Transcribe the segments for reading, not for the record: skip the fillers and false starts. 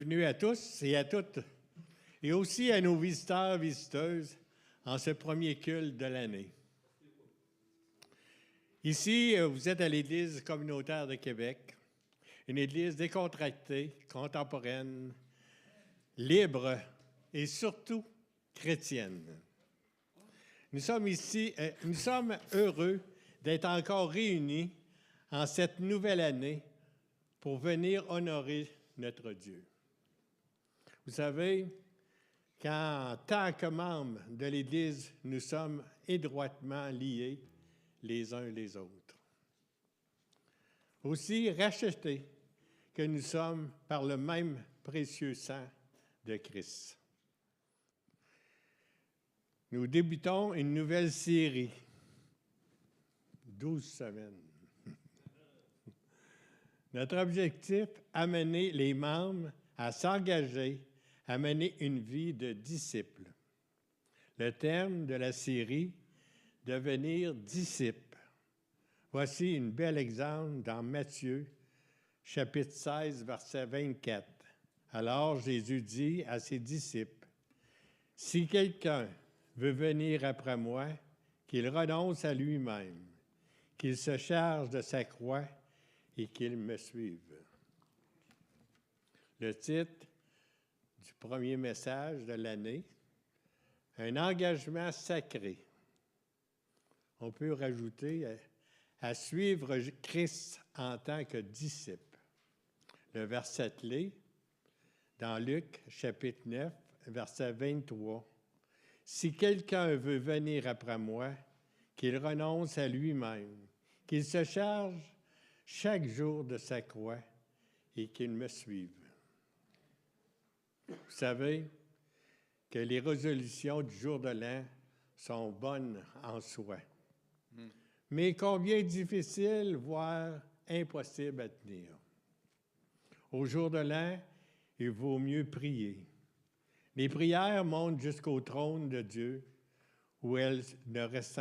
Bienvenue à tous et à toutes, et aussi à nos visiteurs, visiteuses, en ce premier culte de l'année. Ici, vous êtes à l'Église communautaire de Québec, une Église décontractée, contemporaine, libre et surtout chrétienne. Nous sommes heureux d'être encore réunis en cette nouvelle année pour venir honorer notre Dieu. Vous savez, qu'en tant que membres de l'Église, nous sommes étroitement liés les uns les autres. Aussi rachetés que nous sommes par le même précieux sang de Christ. Nous débutons une nouvelle série, 12 semaines. Notre objectif, amener les membres à s'engager à mener une vie de disciple. Le terme de la série, devenir disciple. Voici un bel exemple dans Matthieu, chapitre 16, verset 24. Alors Jésus dit à ses disciples, « Si quelqu'un veut venir après moi, qu'il renonce à lui-même, qu'il se charge de sa croix et qu'il me suive. » Le titre du premier message de l'année, un engagement sacré. On peut rajouter à suivre Christ en tant que disciple. Le verset clé dans Luc, chapitre 9, verset 23. « Si quelqu'un veut venir après moi, qu'il renonce à lui-même, qu'il se charge chaque jour de sa croix et qu'il me suive. » Vous savez que les résolutions du jour de l'an sont bonnes en soi, mais combien difficiles, voire impossibles à tenir. Au jour de l'an, il vaut mieux prier. Les prières montent jusqu'au trône de Dieu, où elles ne restent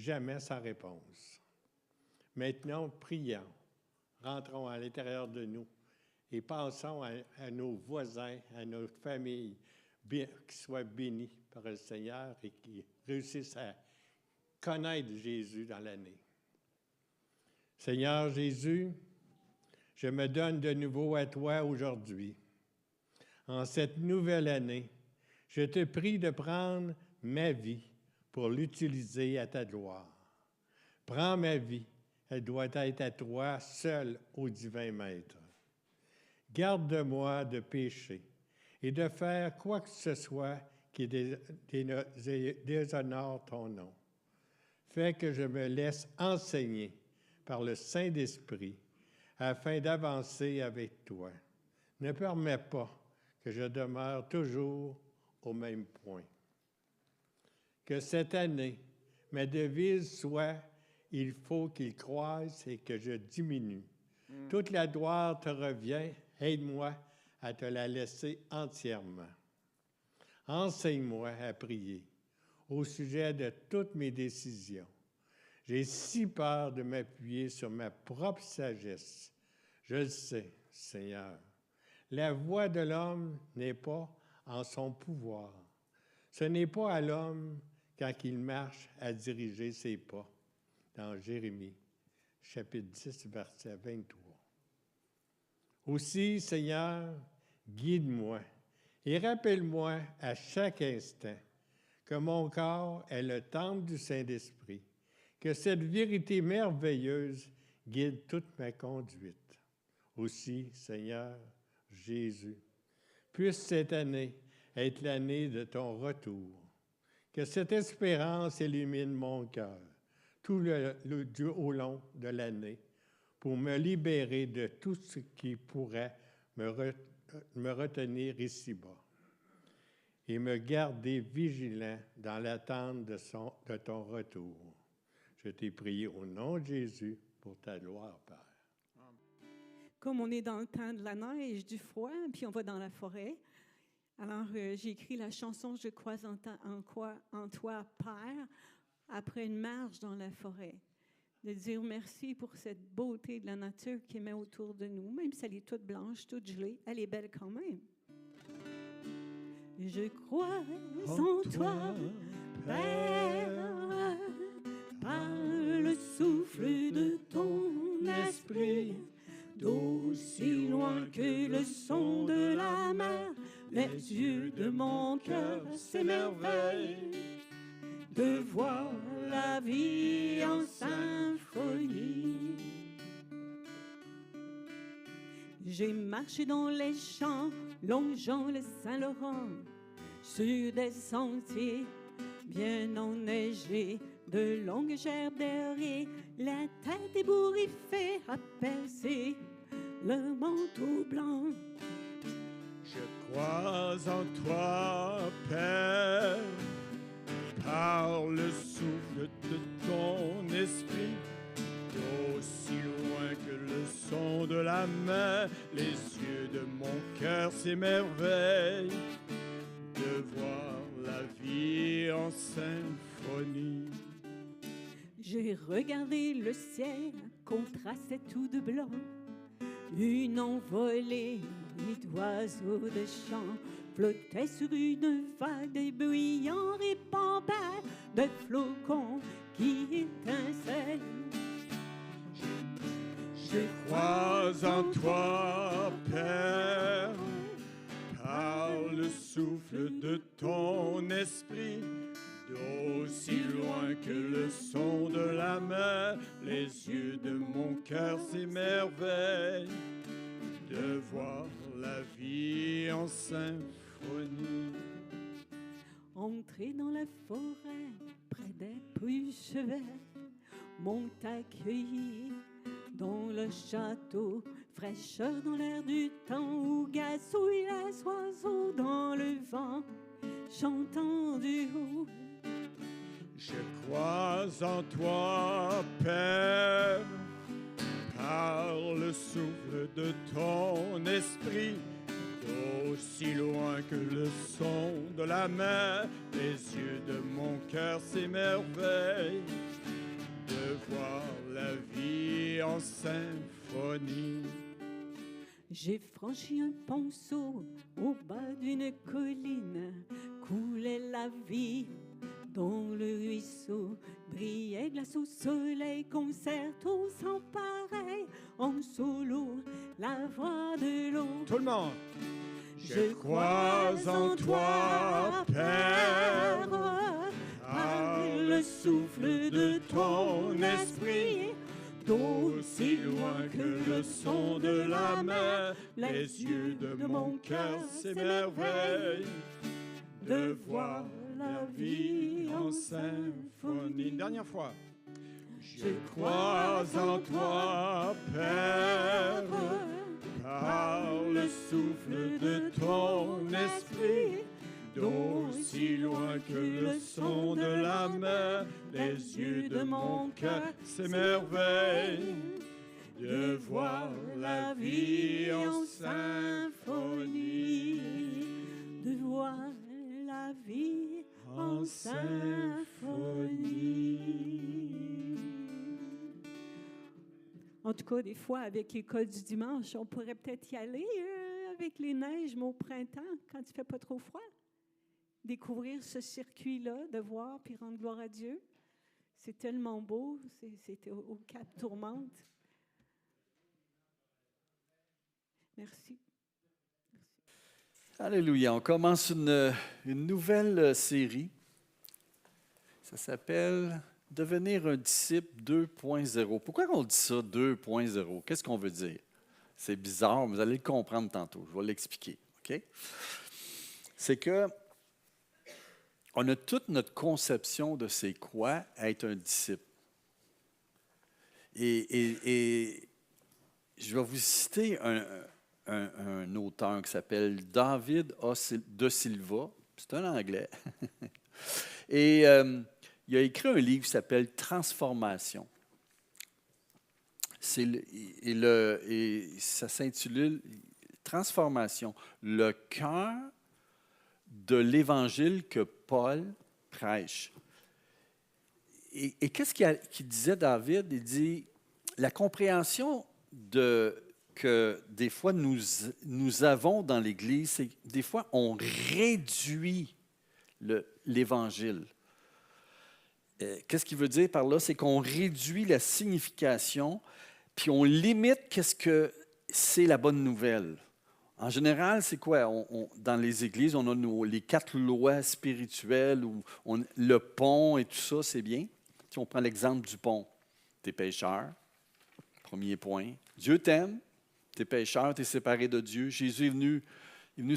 jamais sans réponse. Maintenant, prions, rentrons à l'intérieur de nous et pensons à nos voisins, à notre famille, qui soient bénis par le Seigneur et qui réussissent à connaître Jésus dans l'année. Seigneur Jésus, je me donne de nouveau à toi aujourd'hui. En cette nouvelle année, je te prie de prendre ma vie pour l'utiliser à ta gloire. Prends ma vie. Elle doit être à toi seul, ô divin Maître. Garde-moi de pécher et de faire quoi que ce soit qui déshonore ton nom. Fais que je me laisse enseigner par le Saint-Esprit afin d'avancer avec toi. Ne permets pas que je demeure toujours au même point. Que cette année, ma devise soit « Il faut qu'il croisse et que je diminue. » Toute la gloire te revient. Aide-moi à te la laisser entièrement. Enseigne-moi à prier au sujet de toutes mes décisions. J'ai si peur de m'appuyer sur ma propre sagesse. Je le sais, Seigneur. La voix de l'homme n'est pas en son pouvoir. Ce n'est pas à l'homme, quand il marche, à diriger ses pas. Dans Jérémie, chapitre 10, verset 23. Aussi, Seigneur, guide-moi et rappelle-moi à chaque instant que mon corps est le temple du Saint-Esprit, que cette vérité merveilleuse guide toute ma conduite. Aussi, Seigneur Jésus, puisse cette année être l'année de ton retour, que cette espérance illumine mon cœur tout au long de l'année pour me libérer de tout ce qui pourrait me retenir ici-bas et me garder vigilant dans l'attente de ton retour. Je t'ai prié au nom de Jésus pour ta gloire, Père. Comme on est dans le temps de la neige, du froid, puis on va dans la forêt, alors j'ai écrit la chanson « Je crois en toi, Père », après une marche dans la forêt. de dire merci pour cette beauté de la nature qui met autour de nous, même si elle est toute blanche, toute gelée, elle est belle quand même. Je crois en toi, Père, par le souffle de ton esprit, d'aussi loin que le son de la mer, les yeux de mon cœur s'émerveillent de voir la vie en symphonie. J'ai marché dans les champs, longeant le Saint-Laurent, sur des sentiers bien enneigés, de longues gerbes derrière, la tête ébouriffée à percer le manteau blanc. Je crois en toi, Père, par le souffle de ton esprit, d'aussi loin que le son de la mer, les yeux de mon cœur s'émerveillent de voir la vie en symphonie. J'ai regardé le ciel, contrastait tout de blanc, une envolée d'oiseaux de chant flottait sur une vague des bruyants répandants de flocons qui étincellent. Je crois en toi, Père, par le souffle de ton esprit, d'aussi loin que le son de la mer, les yeux de mon cœur s'émerveillent de voir la vie en symphonie. Entré dans la forêt, près des puces vertes, m'ont accueilli dans le château, fraîcheur dans l'air du temps où gazouillent les oiseaux dans le vent, chantant du haut. Je crois en toi, Père, par le souffle de ton esprit, d'aussi loin que le son de la mer, les yeux de mon cœur s'émerveillent de voir la vie en symphonie. J'ai franchi un ponceau au bas d'une colline, coulait la vie dans le ruisseau, brillait glace au soleil, concerto sans pareil, en solo, la voix de l'eau. Tout le monde! Je crois en toi, Père, par le souffle de ton esprit, d'aussi loin que le son de la mer, les yeux de mon cœur s'émerveillent de voir la vie en symphonie. Une dernière fois. Je crois en toi, Père, par le souffle de ton esprit, d'aussi loin que le son de la mer, les yeux de mon cœur s'émerveillent de voir la vie en symphonie, de voir la vie en symphonie. En tout cas, des fois, avec l'école du dimanche, on pourrait peut-être y aller avec les neiges, mais au printemps, quand il ne fait pas trop froid. Découvrir ce circuit-là, de voir puis rendre gloire à Dieu. C'est tellement beau. C'était au Cap Tourmente. Merci. Alléluia. On commence une nouvelle série. Ça s'appelle « Devenir un disciple 2.0 ». Pourquoi on dit ça, 2.0? Qu'est-ce qu'on veut dire? C'est bizarre, vous allez le comprendre tantôt. Je vais l'expliquer. OK? C'est que on a toute notre conception de c'est quoi être un disciple. Et je vais vous citer un auteur qui s'appelle David de Silva. C'est un Anglais. Et il a écrit un livre qui s'appelle « Transformation ». Et ça s'intitule « Transformation, le cœur de l'Évangile que Paul prêche ». Et qu'est-ce qu'il disait David? Il dit, la compréhension que des fois nous avons dans l'Église, c'est que des fois on réduit l'Évangile. Qu'est-ce qu'il veut dire par là? C'est qu'on réduit la signification, puis on limite qu'est-ce que c'est la bonne nouvelle. En général, c'est quoi? Dans les églises, on a les 4 lois spirituelles, le pont et tout ça, c'est bien. Si on prend l'exemple du pont, tu es pécheur, premier point. Dieu t'aime, tu es pécheur, tu es séparé de Dieu. Jésus est venu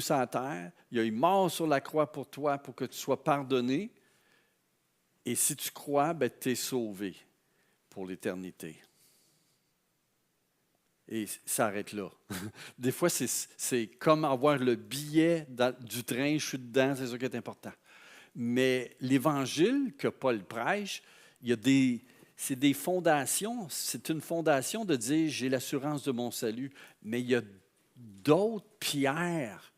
sur la terre, il est mort sur la croix pour toi, pour que tu sois pardonné. Et si tu crois, tu es sauvé pour l'éternité. Et ça arrête là. Des fois, c'est comme avoir le billet du train, je suis dedans, c'est ça qui est important. Mais l'Évangile que Paul prêche, c'est des fondations. C'est une fondation de dire, j'ai l'assurance de mon salut. Mais il y a d'autres pierres,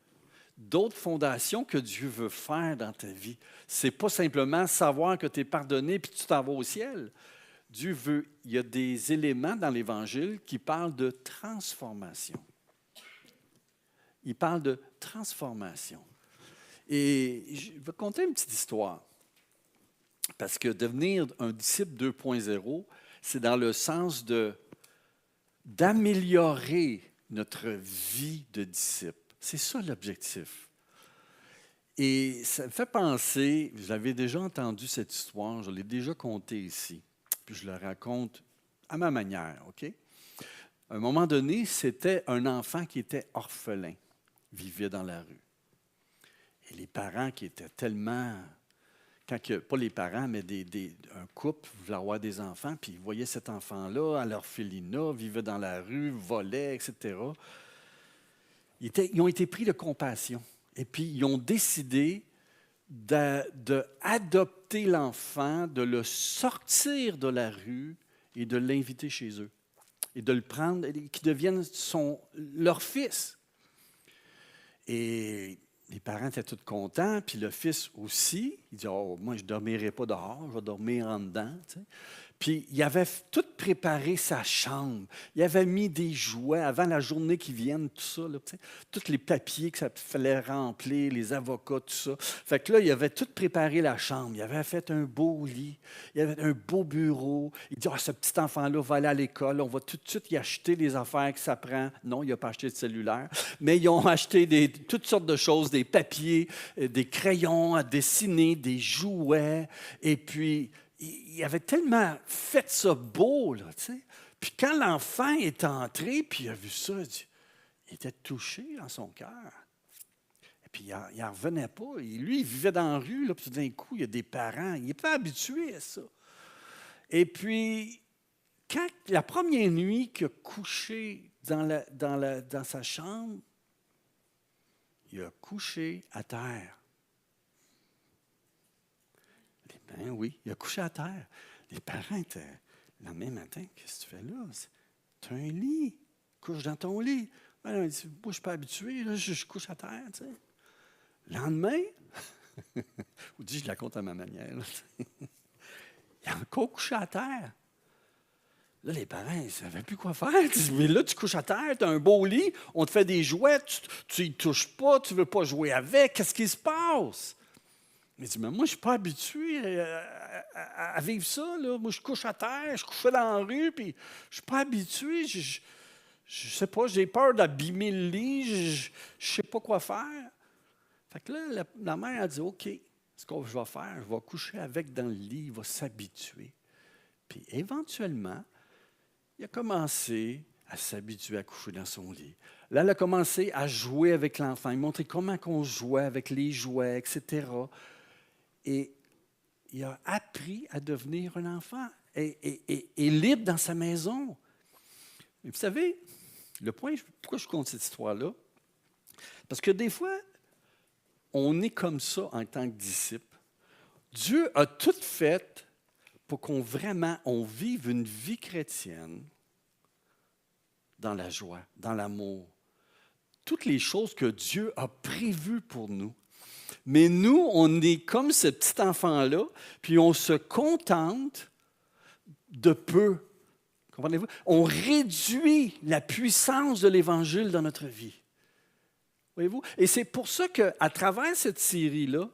d'autres fondations que Dieu veut faire dans ta vie. Ce n'est pas simplement savoir que tu es pardonné puis tu t'en vas au ciel. Dieu veut, il y a des éléments dans l'Évangile qui parlent de transformation. Il parle de transformation. Et je vais conter une petite histoire. Parce que devenir un disciple 2.0, c'est dans le sens d'améliorer notre vie de disciple. C'est ça l'objectif. Et ça me fait penser, vous avez déjà entendu cette histoire, je l'ai déjà contée ici, puis je la raconte à ma manière, OK? À un moment donné, c'était un enfant qui était orphelin, vivait dans la rue. Et les parents qui étaient tellement... pas les parents, mais un couple voulait avoir des enfants, puis ils voyaient cet enfant-là à l'orphelinat, vivait dans la rue, volait, etc. Ils ont été pris de compassion. Et puis, ils ont décidé d'adopter l'enfant, de le sortir de la rue et de l'inviter chez eux. Et de le prendre, qu'il devienne leur fils. Et les parents étaient tous contents, puis le fils aussi. Il dit, moi, je ne dormirai pas dehors, je vais dormir en dedans. Tu sais. Puis, il avait tout préparé sa chambre. Il avait mis des jouets avant la journée qui vienne, tout ça. Là, tu sais, tous les papiers que ça fallait remplir, les avocats, tout ça. Fait que là, il avait tout préparé la chambre. Il avait fait un beau lit. Il avait un beau bureau. Il dit, ce petit enfant-là va aller à l'école. On va tout de suite y acheter les affaires que ça prend. Non, il n'a pas acheté de cellulaire. Mais ils ont acheté toutes sortes de choses, des papiers, des crayons à dessiner, des jouets. Et puis... il avait tellement fait ça beau, là, tu sais. Puis quand l'enfant est entré, puis il a vu ça, il était touché dans son cœur. Et puis il n'en revenait pas. Et lui, il vivait dans la rue, là, puis d'un coup, il y a des parents. Il n'est pas habitué à ça. Et puis, quand la première nuit qu'il a couché dans sa chambre, il a couché à terre. Ben oui, il a couché à terre. Les parents étaient, le lendemain matin, qu'est-ce que tu fais là? Tu as un lit, couche dans ton lit. Ben, il dit, moi, je ne suis pas habitué, là, je couche à terre. Tu sais. Le lendemain, ou dis, je la compte à ma manière. Il a encore couché à terre. Là, les parents, ils ne savaient plus quoi faire. Mais là, tu couches à terre, tu as un beau lit, on te fait des jouets, tu n'y touches pas, tu ne veux pas jouer avec. Qu'est-ce qui se passe? Il dit, mais moi, je ne suis pas habitué à vivre ça. Là. Moi, je couche à terre, je couchais dans la rue, puis je ne suis pas habitué. Je ne sais pas, j'ai peur d'abîmer le lit, je ne sais pas quoi faire. Fait que là, la mère a dit, OK, ce que je vais faire, je vais coucher avec dans le lit, il va s'habituer. Puis éventuellement, il a commencé à s'habituer à coucher dans son lit. Là, elle a commencé à jouer avec l'enfant. Il montrait comment on jouait avec les jouets, etc. Et il a appris à devenir un enfant et libre dans sa maison. Et vous savez, le point, pourquoi je compte cette histoire-là? Parce que des fois, on est comme ça en tant que disciple. Dieu a tout fait pour qu'on vive une vie chrétienne dans la joie, dans l'amour. Toutes les choses que Dieu a prévues pour nous. Mais nous, on est comme ce petit enfant-là, puis on se contente de peu. Comprenez-vous? On réduit la puissance de l'Évangile dans notre vie. Voyez-vous? Et c'est pour ça qu'à travers cette série-là,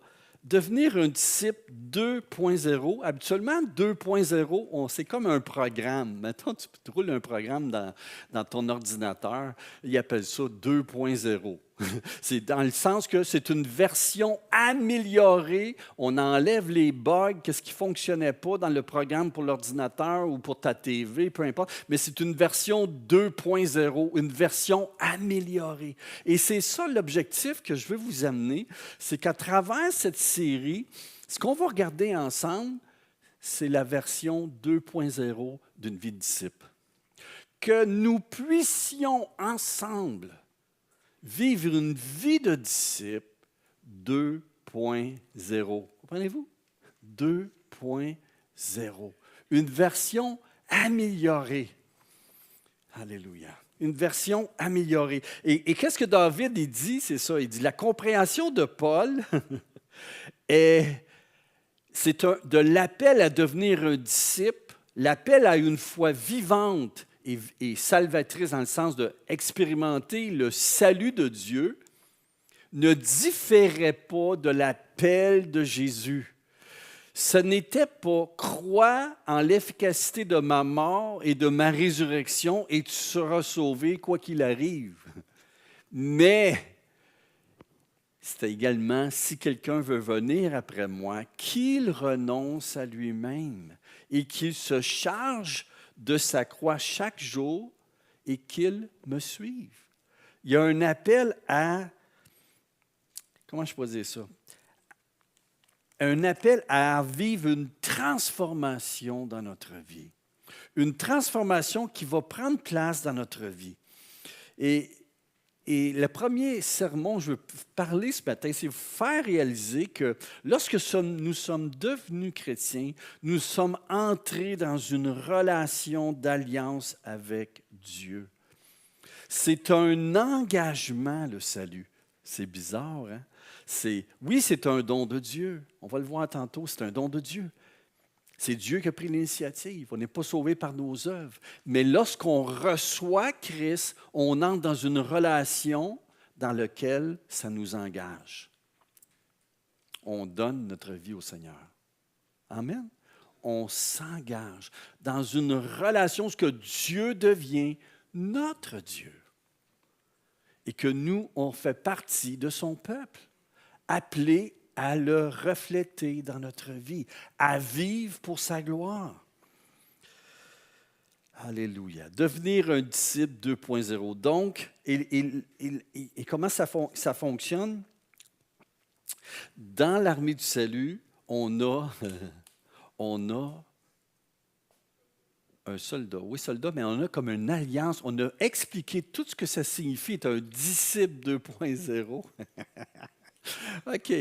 devenir un disciple 2.0, habituellement 2.0, c'est comme un programme. Maintenant, tu roules un programme dans ton ordinateur, ils appellent ça 2.0. C'est dans le sens que c'est une version améliorée. On enlève les bugs, qu'est-ce qui ne fonctionnait pas dans le programme pour l'ordinateur ou pour ta TV, peu importe. Mais c'est une version 2.0, une version améliorée. Et c'est ça l'objectif que je veux vous amener, c'est qu'à travers cette série, ce qu'on va regarder ensemble, c'est la version 2.0 d'une vie de disciple. Que nous puissions ensemble vivre une vie de disciple 2.0. Comprenez-vous? 2.0. Une version améliorée. Alléluia. Une version améliorée. Et qu'est-ce que David il dit? C'est ça. Il dit la compréhension de Paul c'est de l'appel à devenir un disciple, l'appel à une foi vivante et salvatrice dans le sens d'expérimenter le salut de Dieu, ne différait pas de l'appel de Jésus. Ce n'était pas « crois en l'efficacité de ma mort et de ma résurrection et tu seras sauvé quoi qu'il arrive ». Mais c'était également « si quelqu'un veut venir après moi, qu'il renonce à lui-même et qu'il se charge de sa croix chaque jour et qu'il me suive. » Il y a un appel à, comment je peux dire ça? Un appel à vivre une transformation dans notre vie. Une transformation qui va prendre place dans notre vie. Et le premier sermon, je veux parler ce matin, c'est vous faire réaliser que lorsque nous sommes devenus chrétiens, nous sommes entrés dans une relation d'alliance avec Dieu. C'est un engagement, le salut. C'est bizarre, hein? Oui, c'est un don de Dieu. On va le voir tantôt, c'est un don de Dieu. C'est Dieu qui a pris l'initiative. On n'est pas sauvé par nos œuvres. Mais lorsqu'on reçoit Christ, on entre dans une relation dans laquelle ça nous engage. On donne notre vie au Seigneur. Amen. On s'engage dans une relation, ce que Dieu devient notre Dieu. Et que nous, on fait partie de son peuple, appelé à le refléter dans notre vie, à vivre pour sa gloire. Alléluia. Devenir un disciple 2.0. Donc, et comment ça fonctionne? Dans l'armée du salut, on a un soldat. Oui, soldat, mais on a comme une alliance. On a expliqué tout ce que ça signifie être un disciple 2.0. OK.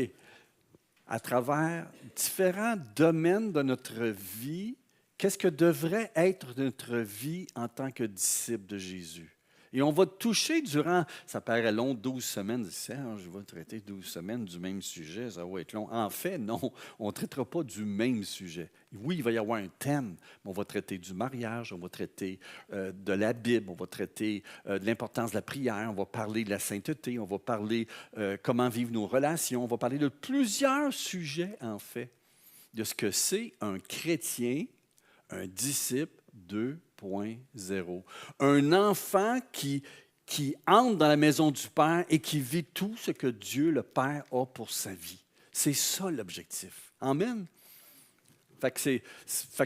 À travers différents domaines de notre vie, qu'est-ce que devrait être notre vie en tant que disciple de Jésus? Et on va toucher durant, ça paraît long, 12 semaines. Je vais traiter 12 semaines du même sujet, ça va être long. En fait, non, on ne traitera pas du même sujet. Oui, il va y avoir un thème, mais on va traiter du mariage, on va traiter de la Bible, on va traiter de l'importance de la prière, on va parler de la sainteté, on va parler comment vivre nos relations, on va parler de plusieurs sujets, en fait, de ce que c'est un chrétien, un disciple 2.0. Un enfant qui entre dans la maison du Père et qui vit tout ce que Dieu, le Père, a pour sa vie. C'est ça l'objectif. Amen. Fait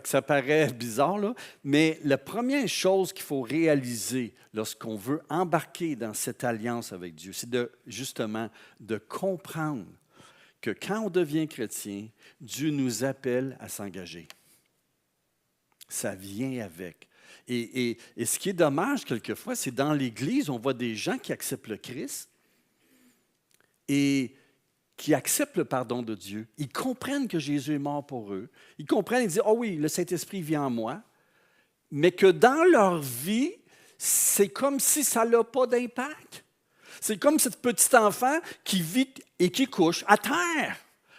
que ça paraît bizarre, là, mais la première chose qu'il faut réaliser lorsqu'on veut embarquer dans cette alliance avec Dieu, c'est justement de comprendre que quand on devient chrétien, Dieu nous appelle à s'engager. Ça vient avec. Et ce qui est dommage quelquefois, c'est dans l'Église, on voit des gens qui acceptent le Christ et qui acceptent le pardon de Dieu. Ils comprennent que Jésus est mort pour eux. Ils comprennent, ils disent « Ah oui, le Saint-Esprit vient en moi », mais que dans leur vie, c'est comme si ça n'a pas d'impact. C'est comme ce petit enfant qui vit et qui couche à terre.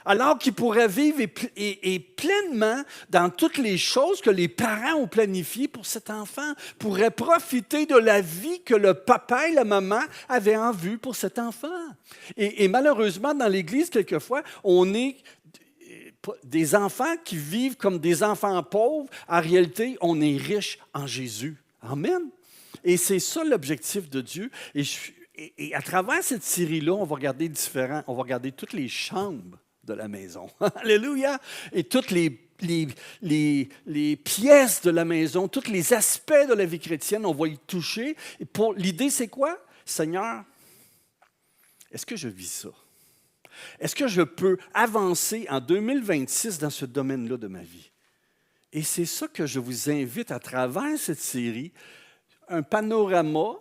alors qu'ils pourraient vivre et pleinement dans toutes les choses que les parents ont planifiées pour cet enfant, pourraient profiter de la vie que le papa et la maman avaient en vue pour cet enfant. Et malheureusement, dans l'Église, quelquefois, on est des enfants qui vivent comme des enfants pauvres. En réalité, on est riche en Jésus. Amen. Et c'est ça l'objectif de Dieu. Et à travers cette série-là, on va regarder toutes les chambres de la maison. Alléluia! Et toutes les pièces de la maison, tous les aspects de la vie chrétienne, on va y toucher. Et l'idée, c'est quoi? Seigneur, est-ce que je vis ça? Est-ce que je peux avancer en 2026 dans ce domaine-là de ma vie? Et c'est ça que je vous invite à travers cette série, un panorama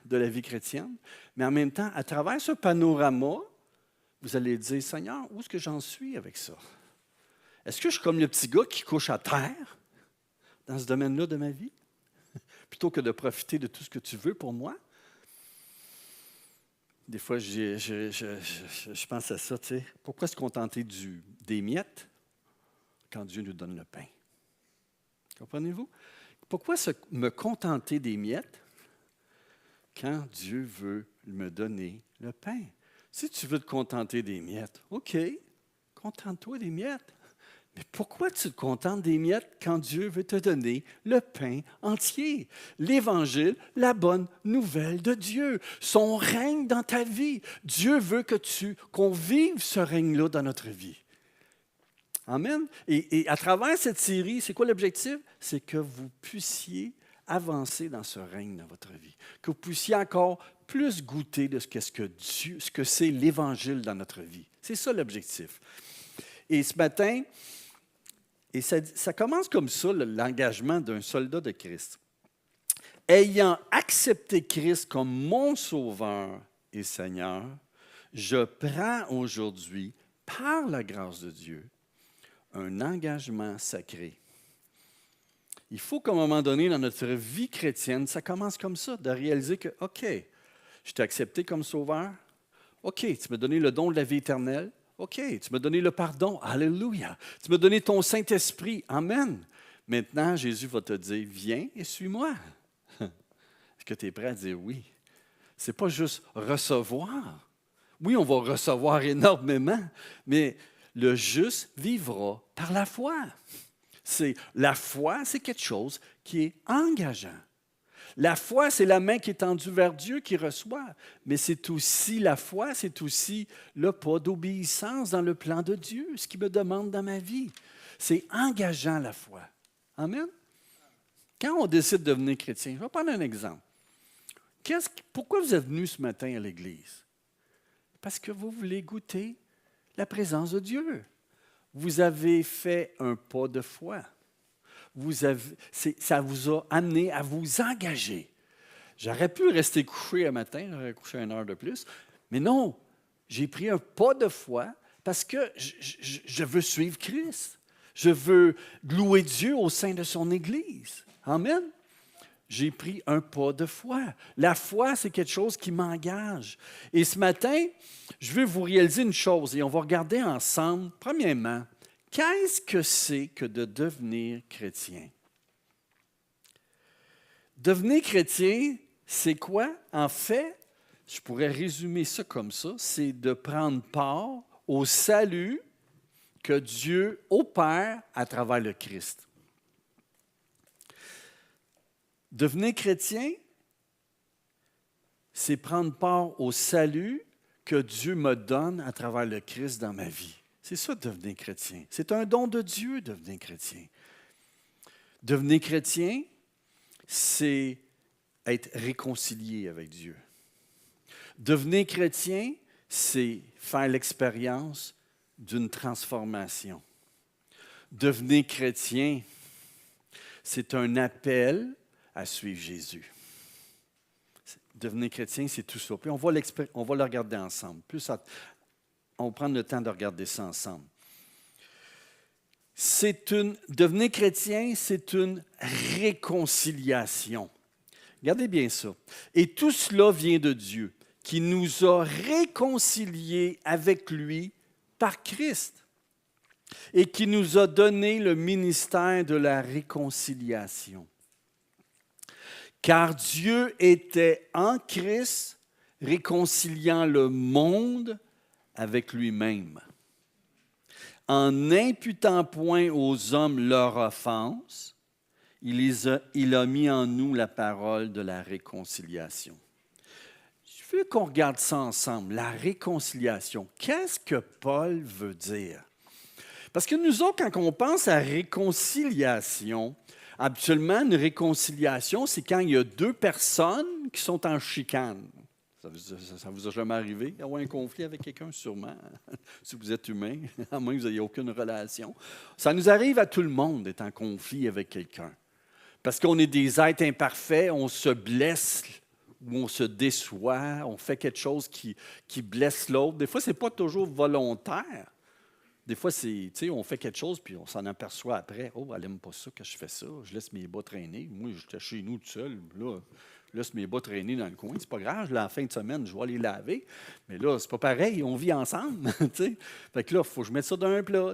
de la vie chrétienne, mais en même temps, à travers ce panorama, vous allez dire, Seigneur, où est-ce que j'en suis avec ça? Est-ce que je suis comme le petit gars qui couche à terre dans ce domaine-là de ma vie, plutôt que de profiter de tout ce que tu veux pour moi? Des fois, je pense à ça, tu sais. Pourquoi se contenter des miettes quand Dieu nous donne le pain? Comprenez-vous? Pourquoi me contenter des miettes quand Dieu veut me donner le pain? Si tu veux te contenter des miettes, OK, contente-toi des miettes. Mais pourquoi tu te contentes des miettes quand Dieu veut te donner le pain entier? L'Évangile, la bonne nouvelle de Dieu, son règne dans ta vie. Dieu veut qu'on vive ce règne-là dans notre vie. Amen. Et à travers cette série, c'est quoi l'objectif? C'est que vous puissiez avancer dans ce règne dans votre vie. Que vous puissiez encore plus goûter de ce que c'est l'Évangile dans notre vie. C'est ça l'objectif. Et ce matin, et ça commence comme ça, l'engagement d'un soldat de Christ. Ayant accepté Christ comme mon Sauveur et Seigneur, je prends aujourd'hui, par la grâce de Dieu, un engagement sacré. Il faut qu'à un moment donné, dans notre vie chrétienne, ça commence comme ça, de réaliser que, OK, je t'ai accepté comme Sauveur. OK, tu m'as donné le don de la vie éternelle. OK, tu m'as donné le pardon. Alléluia. Tu m'as donné ton Saint-Esprit. Amen. Maintenant, Jésus va te dire, viens et suis-moi. Est-ce que tu es prêt à dire oui? Ce n'est pas juste recevoir. Oui, on va recevoir énormément, mais le juste vivra par la foi. La foi, c'est quelque chose qui est engageant. La foi, c'est la main qui est tendue vers Dieu qui reçoit. Mais c'est aussi la foi, c'est aussi le pas d'obéissance dans le plan de Dieu, ce qu'il me demande dans ma vie. C'est engageant la foi. Amen? Quand on décide de devenir chrétien, je vais prendre un exemple. Pourquoi vous êtes venus ce matin à l'Église? Parce que vous voulez goûter la présence de Dieu. Vous avez fait un pas de foi. Ça vous a amené à vous engager. J'aurais pu rester couché un matin, j'aurais couché 1 heure de plus, mais non, j'ai pris un pas de foi parce que je veux suivre Christ. Je veux louer Dieu au sein de son Église. Amen. J'ai pris un pas de foi. La foi, c'est quelque chose qui m'engage. Et ce matin, je veux vous réaliser une chose et on va regarder ensemble, premièrement, qu'est-ce que c'est que de devenir chrétien? Devenir chrétien, c'est quoi? En fait, je pourrais résumer ça comme ça, c'est de prendre part au salut que Dieu opère à travers le Christ. Devenir chrétien, c'est prendre part au salut que Dieu me donne à travers le Christ dans ma vie. C'est ça, devenir chrétien. C'est un don de Dieu, devenir chrétien. Devenir chrétien, c'est être réconcilié avec Dieu. Devenir chrétien, c'est faire l'expérience d'une transformation. Devenir chrétien, c'est un appel à suivre Jésus. Devenir chrétien, c'est tout ça. Puis on va le regarder ensemble. On va prendre le temps de regarder ça ensemble. Devenir chrétien, c'est une réconciliation. Regardez bien ça. Et tout cela vient de Dieu, qui nous a réconciliés avec lui par Christ. et qui nous a donné le ministère de la réconciliation. Car Dieu était en Christ, réconciliant le monde avec lui-même, en n'imputant point aux hommes leur offense, il a mis en nous la parole de la réconciliation. Je veux qu'on regarde ça ensemble, la réconciliation. Qu'est-ce que Paul veut dire? Parce que nous autres, quand on pense à réconciliation, habituellement, une réconciliation, c'est quand il y a deux personnes qui sont en chicane. Ça vous a jamais arrivé d'avoir un conflit avec quelqu'un, sûrement, si vous êtes humain, à moins que vous n'ayez aucune relation. Ça nous arrive à tout le monde d'être en conflit avec quelqu'un. Parce qu'on est des êtres imparfaits, on se blesse ou on se déçoit, on fait quelque chose qui blesse l'autre. Des fois, ce n'est pas toujours volontaire. Des fois, on fait quelque chose, puis on s'en aperçoit après. « Oh, elle n'aime pas ça que je fais ça. Je laisse mes bas traîner. Moi, j'étais chez nous tout seul. Là, je laisse mes bas traîner dans le coin. C'est pas grave. La fin de semaine, je vais les laver. Mais là, c'est pas pareil. On vit ensemble. » Fait que là, il faut que je mette ça dans un plat,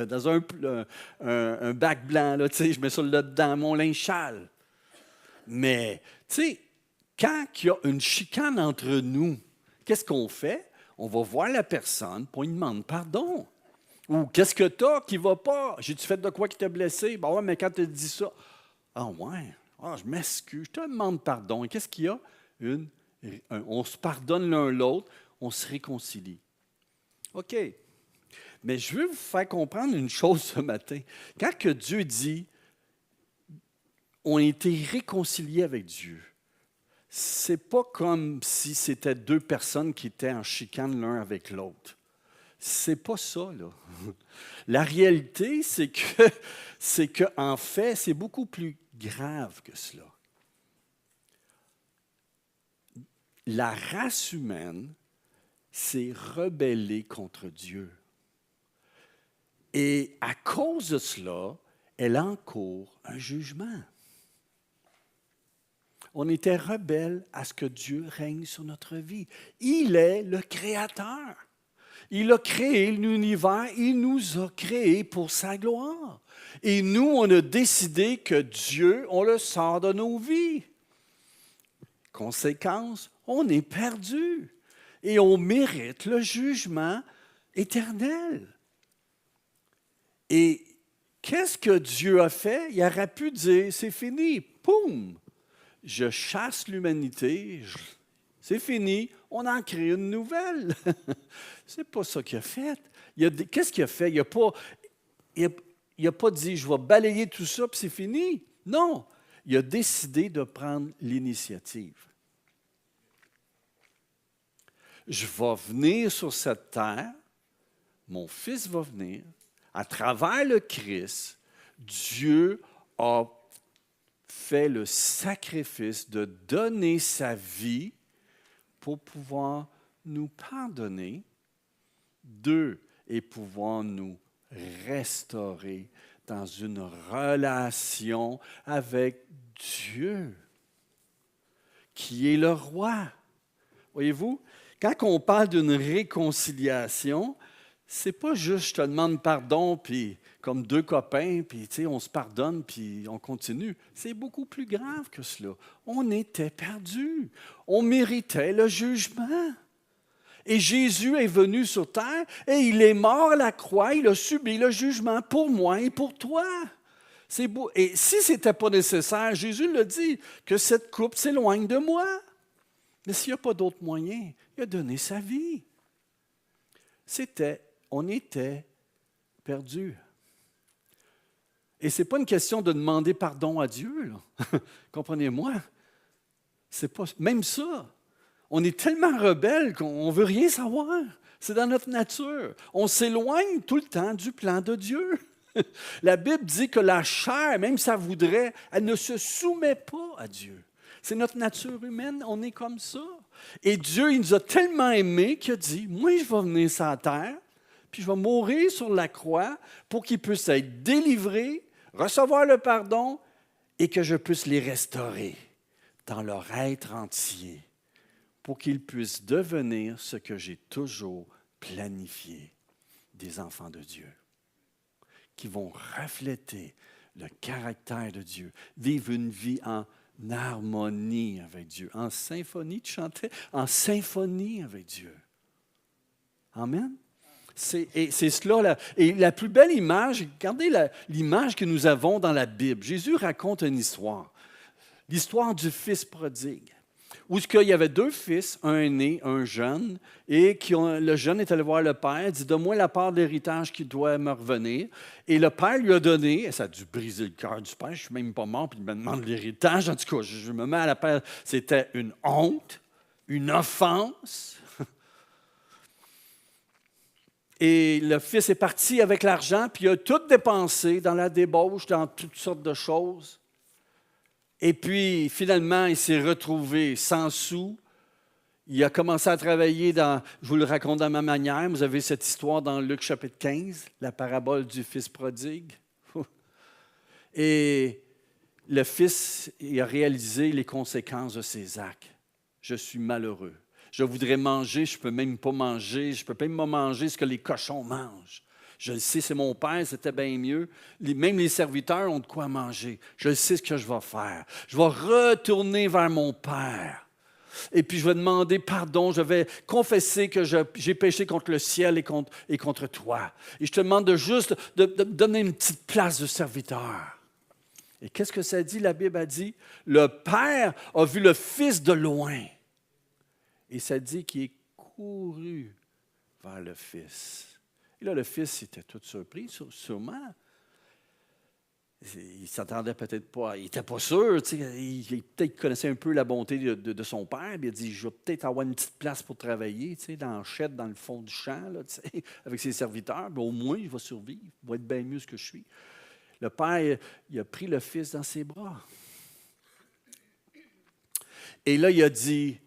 dans un bac blanc. Là, je mets ça là dans mon linge sale. Mais, quand il y a une chicane entre nous, qu'est-ce qu'on fait? On va voir la personne, puis on lui demande pardon. Ou qu'est-ce que tu as qui ne va pas? J'ai-tu fait de quoi qui t'a blessé? Ben ouais, mais quand tu dis ça, ah ouais, je m'excuse, je te demande pardon. Et qu'est-ce qu'il y a? On se pardonne l'un l'autre, on se réconcilie. OK. Mais je veux vous faire comprendre une chose ce matin. Quand que Dieu dit, on a été réconciliés avec Dieu, c'est pas comme si c'était deux personnes qui étaient en chicane l'un avec l'autre. C'est pas ça, là. La réalité, c'est que, en fait, c'est beaucoup plus grave que cela. La race humaine s'est rebellée contre Dieu. Et à cause de cela, elle encourt un jugement. On était rebelles à ce que Dieu règne sur notre vie. Il est le Créateur. Il a créé l'univers, il nous a créés pour sa gloire. Et nous, on a décidé que Dieu, on le sort de nos vies. Conséquence, on est perdu. Et on mérite le jugement éternel. Et qu'est-ce que Dieu a fait? Il aurait pu dire, c'est fini, poum! Je chasse l'humanité, c'est fini, on en crée une nouvelle. C'est pas ça qu'il a fait. Qu'est-ce qu'il a fait? Il n'a pas dit, je vais balayer tout ça, puis c'est fini. Non, il a décidé de prendre l'initiative. Je vais venir sur cette terre, mon Fils va venir, à travers le Christ, Dieu a fait le sacrifice de donner sa vie pour pouvoir nous pardonner, 2, et pouvoir nous restaurer dans une relation avec Dieu, qui est le roi. Voyez-vous, quand on parle d'une réconciliation, c'est pas juste je te demande pardon, puis comme deux copains, puis on se pardonne, puis on continue. C'est beaucoup plus grave que cela. On était perdus. On méritait le jugement. Et Jésus est venu sur terre et il est mort à la croix. Il a subi le jugement pour moi et pour toi. C'est beau. Et si ce n'était pas nécessaire, Jésus l'a dit, que cette coupe s'éloigne de moi. Mais s'il n'y a pas d'autre moyen, il a donné sa vie. On était perdus. Et ce n'est pas une question de demander pardon à Dieu, là. Comprenez-moi. C'est pas, même ça, on est tellement rebelles qu'on ne veut rien savoir. C'est dans notre nature. On s'éloigne tout le temps du plan de Dieu. La Bible dit que la chair, même si elle voudrait, elle ne se soumet pas à Dieu. C'est notre nature humaine, on est comme ça. Et Dieu, il nous a tellement aimés qu'il a dit, moi, je vais venir sur la terre, puis je vais mourir sur la croix pour qu'ils puissent être délivrés, recevoir le pardon et que je puisse les restaurer dans leur être entier pour qu'ils puissent devenir ce que j'ai toujours planifié. des enfants de Dieu, qui vont refléter le caractère de Dieu, vivre une vie en harmonie avec Dieu, en symphonie, tu chantais, en symphonie avec Dieu. Amen. C'est cela. Là. Et la plus belle image, regardez l'image que nous avons dans la Bible. Jésus raconte une histoire. L'histoire du fils prodigue. Où il y avait 2 fils, un aîné, un jeune, et le jeune est allé voir le père, dit « Donne-moi la part de l'héritage qui doit me revenir. » Et le père lui a donné, et ça a dû briser le cœur du père, je ne suis même pas mort, puis il me demande l'héritage. En tout cas, je me mets à la place. C'était une honte, une offense. Et le fils est parti avec l'argent, puis il a tout dépensé dans la débauche, dans toutes sortes de choses. Et puis, finalement, il s'est retrouvé sans sous. Il a commencé à travailler je vous le raconte de ma manière, vous avez cette histoire dans Luc chapitre 15, la parabole du fils prodigue. Et le fils il a réalisé les conséquences de ses actes. Je suis malheureux. Je voudrais manger, je ne peux même pas manger. Je ne peux même pas manger ce que les cochons mangent. Je le sais, c'est mon père, c'était bien mieux. Même les serviteurs ont de quoi manger. Je sais ce que je vais faire. Je vais retourner vers mon père. Et puis, je vais demander pardon. Je vais confesser que j'ai péché contre le ciel et contre toi. Et je te demande de donner une petite place de serviteur. Et qu'est-ce que ça dit? La Bible a dit, le père a vu le fils de loin. Et ça dit qu'il est couru vers le fils. Et là, le fils était tout surpris, sûrement. Il ne s'attendait peut-être pas, il n'était pas sûr. Il peut-être connaissait un peu la bonté de son père. Il a dit, je vais peut-être avoir une petite place pour travailler, dans le shed, dans le fond du champ, là, avec ses serviteurs. Mais au moins, il va survivre. Il va être bien mieux ce que je suis. Le père, il a pris le fils dans ses bras. Et là, il a dit,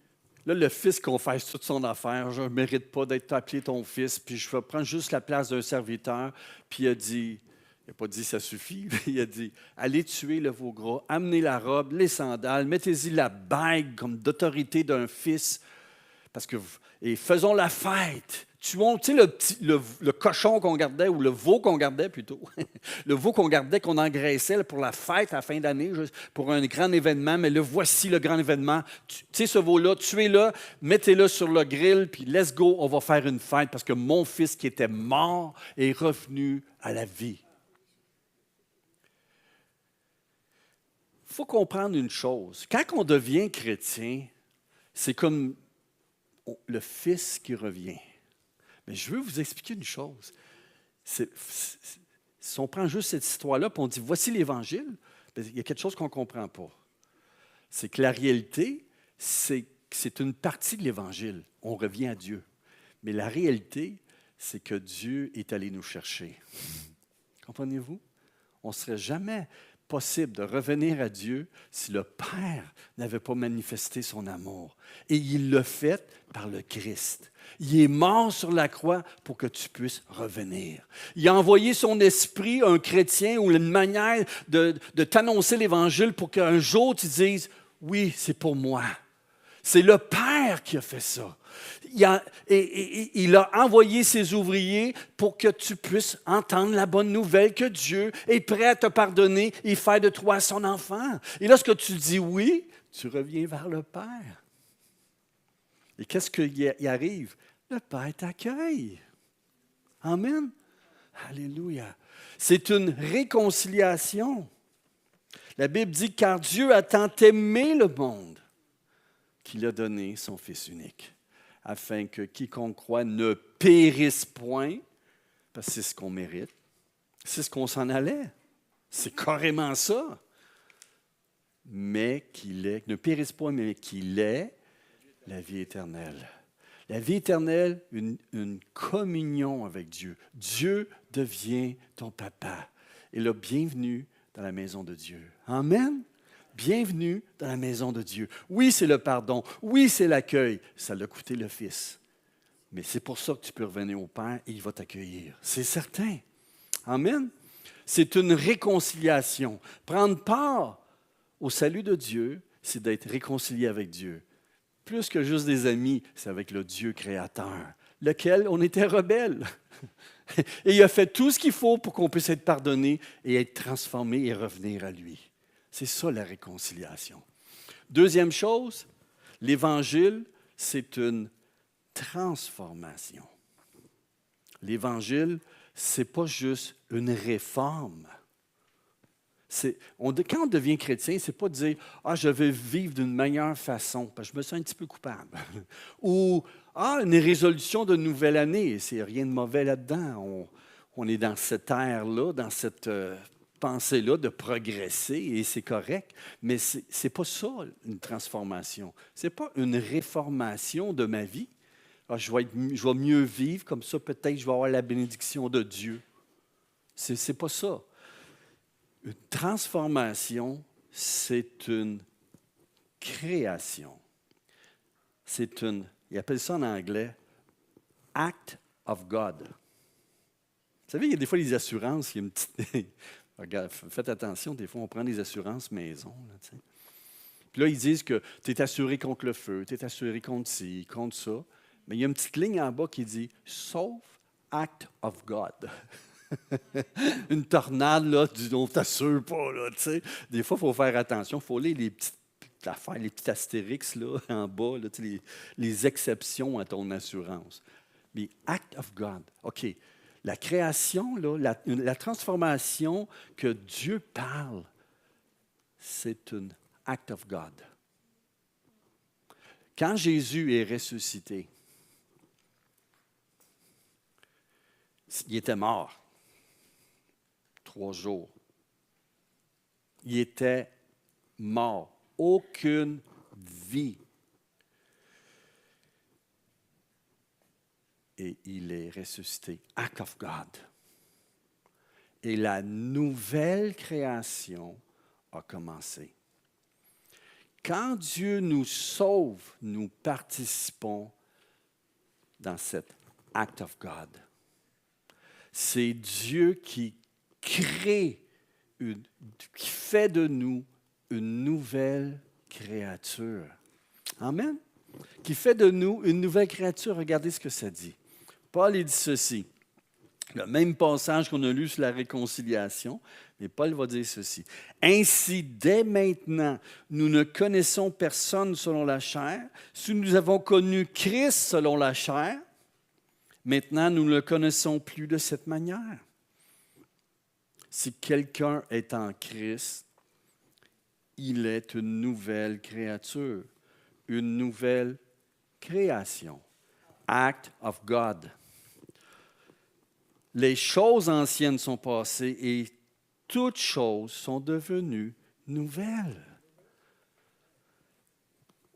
là, le fils confesse toute son affaire. Je ne mérite pas d'être appelé ton fils, puis je vais prendre juste la place d'un serviteur. Puis il a dit, il n'a pas dit ça suffit, il a dit, allez tuer le veau gras, amenez la robe, les sandales, mettez-y la bague comme d'autorité d'un fils, et faisons la fête. Tuons, tu sais, le cochon qu'on gardait, ou le veau qu'on gardait plutôt, le veau qu'on gardait, qu'on engraissait pour la fête à la fin d'année, pour un grand événement, mais le voici le grand événement. Tu sais, ce veau-là, tuez-le, mettez-le sur le grill, puis let's go, on va faire une fête, parce que mon fils qui était mort est revenu à la vie. Il faut comprendre une chose. Quand on devient chrétien, c'est comme le fils qui revient. Mais je veux vous expliquer une chose. Si on prend juste cette histoire-là et on dit, voici l'Évangile, il y a quelque chose qu'on ne comprend pas. C'est que la réalité, c'est une partie de l'Évangile. On revient à Dieu. Mais la réalité, c'est que Dieu est allé nous chercher. Comprenez-vous? On ne serait jamais possible de revenir à Dieu si le Père n'avait pas manifesté son amour. Et il l'a fait par le Christ. Il est mort sur la croix pour que tu puisses revenir. Il a envoyé son esprit, un chrétien, ou une manière de t'annoncer l'Évangile pour qu'un jour tu dises, oui, c'est pour moi. C'est le Père qui a fait ça. Il a envoyé ses ouvriers pour que tu puisses entendre la bonne nouvelle que Dieu est prêt à te pardonner et faire de toi son enfant. Et lorsque tu dis oui, tu reviens vers le Père. Et qu'est-ce qui arrive? Le Père t'accueille. Amen. Alléluia. C'est une réconciliation. La Bible dit, car Dieu a tant aimé le monde qu'il a donné son Fils unique, afin que quiconque croit ne périsse point, parce que c'est ce qu'on mérite, c'est ce qu'on s'en allait. C'est carrément ça. Mais ne périsse point, mais qu'il ait la vie éternelle. La vie éternelle, une communion avec Dieu. Dieu devient ton papa. Et là, bienvenue dans la maison de Dieu. Amen. Bienvenue dans la maison de Dieu. Oui, c'est le pardon. Oui, c'est l'accueil. Ça l'a coûté le Fils. Mais c'est pour ça que tu peux revenir au Père et il va t'accueillir. C'est certain. Amen. C'est une réconciliation. Prendre part au salut de Dieu, c'est d'être réconcilié avec Dieu. Plus que juste des amis, c'est avec le Dieu créateur, lequel on était rebelle. Et il a fait tout ce qu'il faut pour qu'on puisse être pardonné et être transformé et revenir à lui. C'est ça la réconciliation. Deuxième chose, l'Évangile, c'est une transformation. L'Évangile, ce n'est pas juste une réforme. Quand on devient chrétien, ce n'est pas de dire « Ah, je vais vivre d'une meilleure façon, parce que je me sens un petit peu coupable. » Ou « Ah, une résolution de nouvelle année. » Il n'y a rien de mauvais là-dedans. On est dans cette ère-là, dans cette pensée-là de progresser, et c'est correct. Mais ce n'est pas ça, une transformation. Ce n'est pas une réformation de ma vie. Ah, je vais mieux vivre, comme ça, peut-être je vais avoir la bénédiction de Dieu. Ce n'est pas ça. Une transformation, c'est une création. Ils appellent ça en anglais « act of God ». Vous savez, il y a des fois les assurances, il y a une petite... Regarde, faites attention, des fois on prend des assurances maison. Là, tu sais. Puis là, ils disent que tu es assuré contre le feu, tu es assuré contre ci, contre ça. Mais il y a une petite ligne en bas qui dit « sauf act of God ». Une tornade, là, on ne t'assure pas. Là, tu sais. Des fois, il faut faire attention. Il faut lire les petites affaires, les petits astérix là, en bas, là, tu sais, les exceptions à ton assurance. Mais act of God. OK. La création, là, la transformation que Dieu parle, c'est un act of God. Quand Jésus est ressuscité, il était mort. 3 jours. Il était mort. Aucune vie. Et il est ressuscité. Act of God. Et la nouvelle création a commencé. Quand Dieu nous sauve, nous participons dans cet act of God. C'est Dieu qui crée, qui fait de nous une nouvelle créature. Amen. Qui fait de nous une nouvelle créature. Regardez ce que ça dit. Paul il dit ceci. Le même passage qu'on a lu sur la réconciliation, mais Paul va dire ceci. Ainsi, dès maintenant, nous ne connaissons personne selon la chair. Si nous avons connu Christ selon la chair, maintenant nous ne le connaissons plus de cette manière. Si quelqu'un est en Christ, il est une nouvelle créature, une nouvelle création. Act of God. Les choses anciennes sont passées et toutes choses sont devenues nouvelles.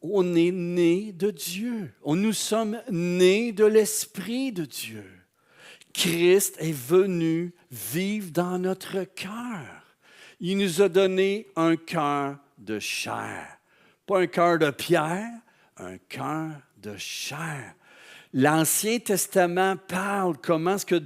On est né de Dieu. Nous sommes nés de l'Esprit de Dieu. Christ est venu vivre dans notre cœur. Il nous a donné un cœur de chair. Pas un cœur de pierre, un cœur de chair. L'Ancien Testament parle comment est-ce que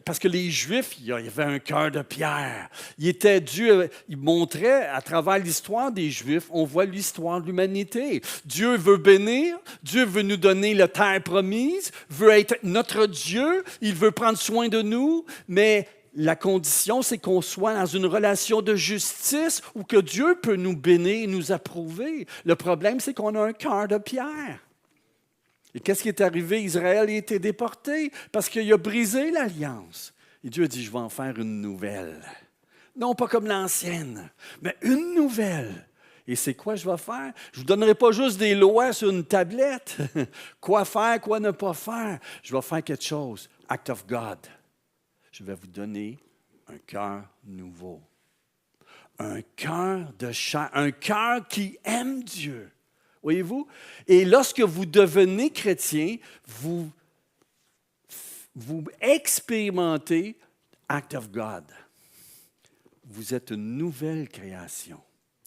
parce que les Juifs, il y avait un cœur de pierre. Dieu montrait à travers l'histoire des Juifs, on voit l'histoire de l'humanité. Dieu veut bénir, Dieu veut nous donner la terre promise, veut être notre Dieu, il veut prendre soin de nous, mais la condition, c'est qu'on soit dans une relation de justice où que Dieu peut nous bénir et nous approuver. Le problème, c'est qu'on a un cœur de pierre. Et qu'est-ce qui est arrivé? Israël a été déporté parce qu'il a brisé l'alliance. Et Dieu a dit, je vais en faire une nouvelle. Non pas comme l'ancienne, mais une nouvelle. Et c'est quoi je vais faire? Je ne vous donnerai pas juste des lois sur une tablette. Quoi faire, quoi ne pas faire. Je vais faire quelque chose. Act of God. Je vais vous donner un cœur nouveau. Un cœur de chair, un cœur qui aime Dieu. Voyez-vous? Et lorsque vous devenez chrétien, vous expérimentez Act of God. Vous êtes une nouvelle création.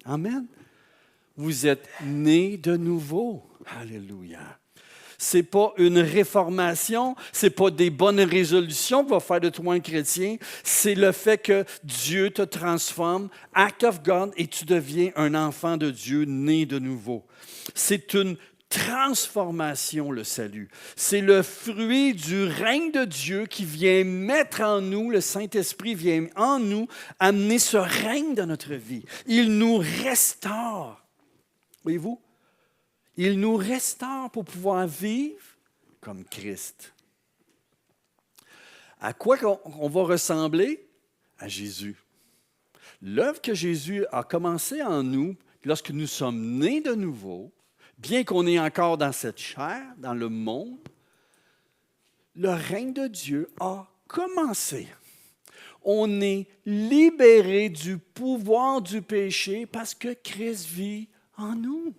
Amen. Vous êtes nés de nouveau. Alléluia. Ce n'est pas une réformation, ce n'est pas des bonnes résolutions qui vont faire de toi un chrétien, c'est le fait que Dieu te transforme, act of God, et tu deviens un enfant de Dieu né de nouveau. C'est une transformation, le salut. C'est le fruit du règne de Dieu qui vient mettre en nous, le Saint-Esprit vient en nous amener ce règne dans notre vie. Il nous restaure. Voyez-vous? Il nous restaure pour pouvoir vivre comme Christ. À quoi on va ressembler? À Jésus. L'œuvre que Jésus a commencé en nous, lorsque nous sommes nés de nouveau, bien qu'on est encore dans cette chair, dans le monde, le règne de Dieu a commencé. On est libéré du pouvoir du péché parce que Christ vit en nous.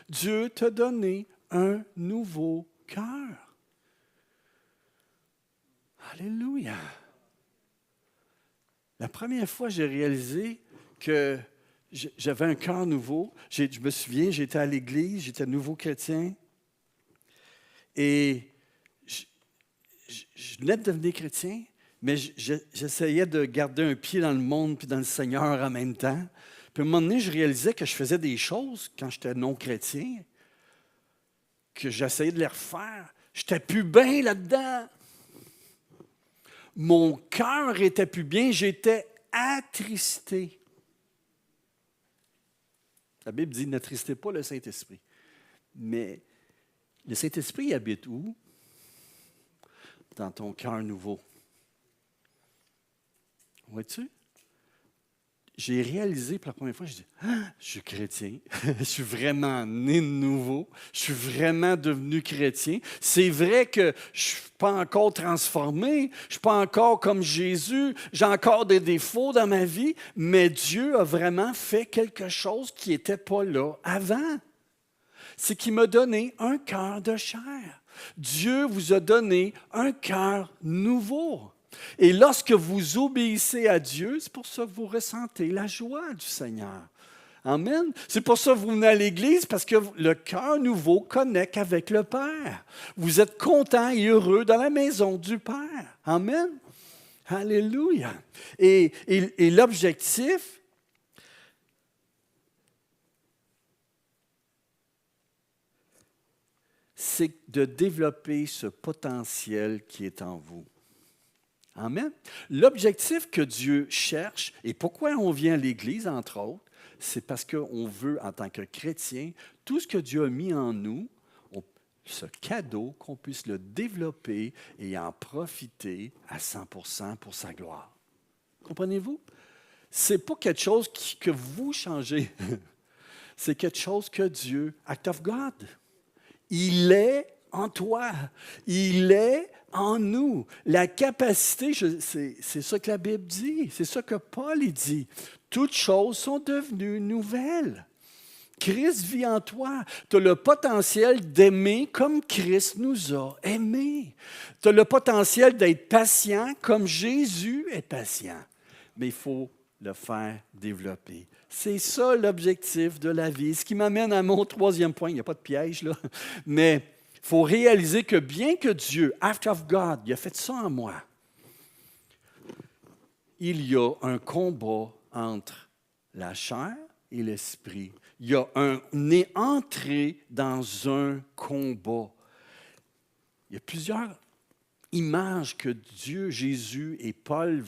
Dieu t'a donné un nouveau cœur. Alléluia. La première fois, j'ai réalisé que j'avais un cœur nouveau. Je me souviens, j'étais à l'église, j'étais nouveau chrétien. Et je venais de devenir chrétien, mais j'essayais de garder un pied dans le monde puis dans le Seigneur en même temps. Puis à un moment donné, je réalisais que je faisais des choses quand j'étais non-chrétien, que j'essayais de les refaire. Je n'étais plus bien là-dedans. Mon cœur n'était plus bien, j'étais attristé. La Bible dit, n'attristez pas le Saint-Esprit. Mais le Saint-Esprit il habite où? Dans ton cœur nouveau. Vois-tu? J'ai réalisé pour la première fois, je dis, je suis chrétien, je suis vraiment né de nouveau, je suis vraiment devenu chrétien. C'est vrai que je ne suis pas encore transformé, je ne suis pas encore comme Jésus, j'ai encore des défauts dans ma vie, mais Dieu a vraiment fait quelque chose qui n'était pas là avant. C'est qu'il m'a donné un cœur de chair. Dieu vous a donné un cœur nouveau. Et lorsque vous obéissez à Dieu, c'est pour ça que vous ressentez la joie du Seigneur. Amen. C'est pour ça que vous venez à l'Église, parce que le cœur nouveau connecte avec le Père. Vous êtes content et heureux dans la maison du Père. Amen. Alléluia. Et l'objectif, c'est de développer ce potentiel qui est en vous. Amen. L'objectif que Dieu cherche, et pourquoi on vient à l'Église, entre autres, c'est parce qu'on veut, en tant que chrétien, tout ce que Dieu a mis en nous, ce cadeau, qu'on puisse le développer et en profiter à 100% pour sa gloire. Comprenez-vous? Ce n'est pas quelque chose que vous changez. C'est quelque chose que Dieu, act of God, il est en toi. Il est en nous. La capacité, c'est ça que la Bible dit, c'est ça que Paul dit. Toutes choses sont devenues nouvelles. Christ vit en toi. Tu as le potentiel d'aimer comme Christ nous a aimés. Tu as le potentiel d'être patient comme Jésus est patient. Mais il faut le faire développer. C'est ça l'objectif de la vie. Ce qui m'amène à mon troisième point. Il n'y a pas de piège, là. Mais il faut réaliser que bien que Dieu, act of God, il a fait ça en moi, il y a un combat entre la chair et l'esprit. On est entré dans un combat. Il y a plusieurs images que Dieu, Jésus et Paul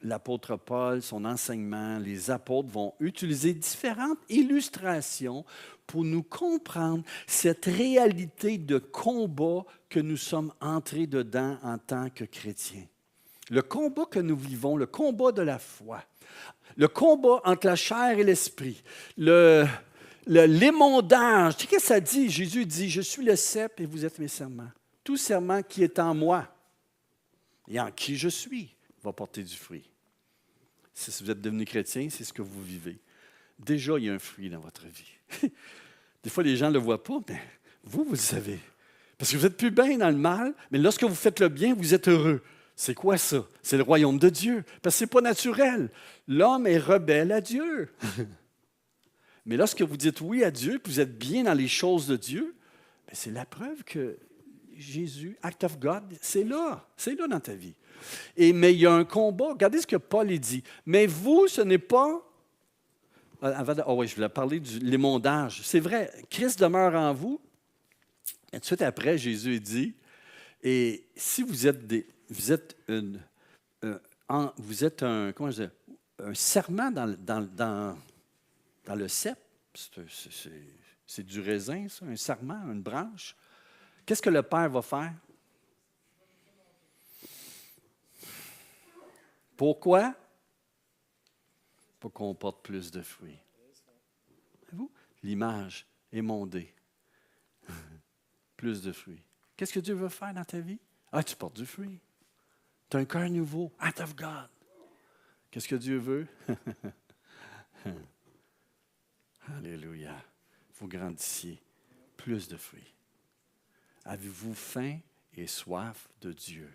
l'apôtre Paul, son enseignement, les apôtres vont utiliser différentes illustrations pour nous comprendre cette réalité de combat que nous sommes entrés dedans en tant que chrétiens. Le combat que nous vivons, le combat de la foi, le combat entre la chair et l'esprit, l'émondage. Tu sais ce que ça dit? Jésus dit, « Je suis le cep et vous êtes mes serments. Tout serment qui est en moi et en qui je suis va porter du fruit. » Si vous êtes devenu chrétien, c'est ce que vous vivez. Déjà, il y a un fruit dans votre vie. Des fois, les gens ne le voient pas, mais vous le savez. Parce que vous n'êtes plus bien dans le mal, mais lorsque vous faites le bien, vous êtes heureux. C'est quoi ça? C'est le royaume de Dieu. Parce que ce n'est pas naturel. L'homme est rebelle à Dieu. Mais lorsque vous dites oui à Dieu, puis vous êtes bien dans les choses de Dieu, bien, c'est la preuve que Jésus, act of God, c'est là dans ta vie. Mais il y a un combat. Regardez ce que Paul dit. Mais vous, ce n'est pas... je voulais parler de l'émondage. C'est vrai, Christ demeure en vous, Et tout de suite après, Jésus dit, et si vous êtes un serment dans le cep, c'est du raisin, ça, un sarment, une branche. Qu'est-ce que le Père va faire? Pourquoi? Pour qu'on porte plus de fruits. Voyez-vous? L'image est mondée. Plus de fruits. Qu'est-ce que Dieu veut faire dans ta vie? Ah, tu portes du fruit. Tu as un cœur nouveau. Act of God. Qu'est-ce que Dieu veut? Alléluia. Vous grandissiez. Plus de fruits. Avez-vous faim et soif de Dieu?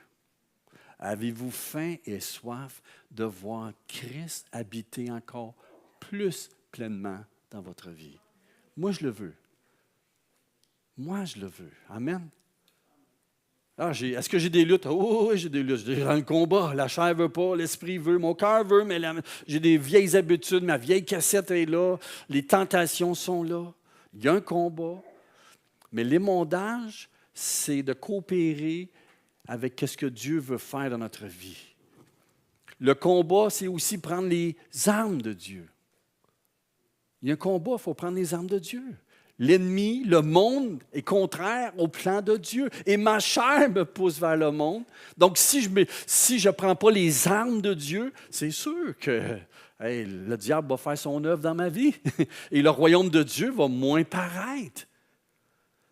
Avez-vous faim et soif de voir Christ habiter encore plus pleinement dans votre vie? Moi, je le veux. Moi, je le veux. Amen. Ah, est-ce que j'ai des luttes? Oh, oui, j'ai des luttes. J'ai dans le combat. La chair ne veut pas, l'esprit veut, mon cœur veut, mais j'ai des vieilles habitudes. Ma vieille cassette est là. Les tentations sont là. Il y a un combat. Mais l'émondage, c'est de coopérer avec ce que Dieu veut faire dans notre vie. Le combat, c'est aussi prendre les armes de Dieu. Il y a un combat, il faut prendre les armes de Dieu. L'ennemi, le monde, est contraire au plan de Dieu. Et ma chair me pousse vers le monde. Donc, si je ne prends pas les armes de Dieu, c'est sûr que le diable va faire son œuvre dans ma vie. Et le royaume de Dieu va moins paraître.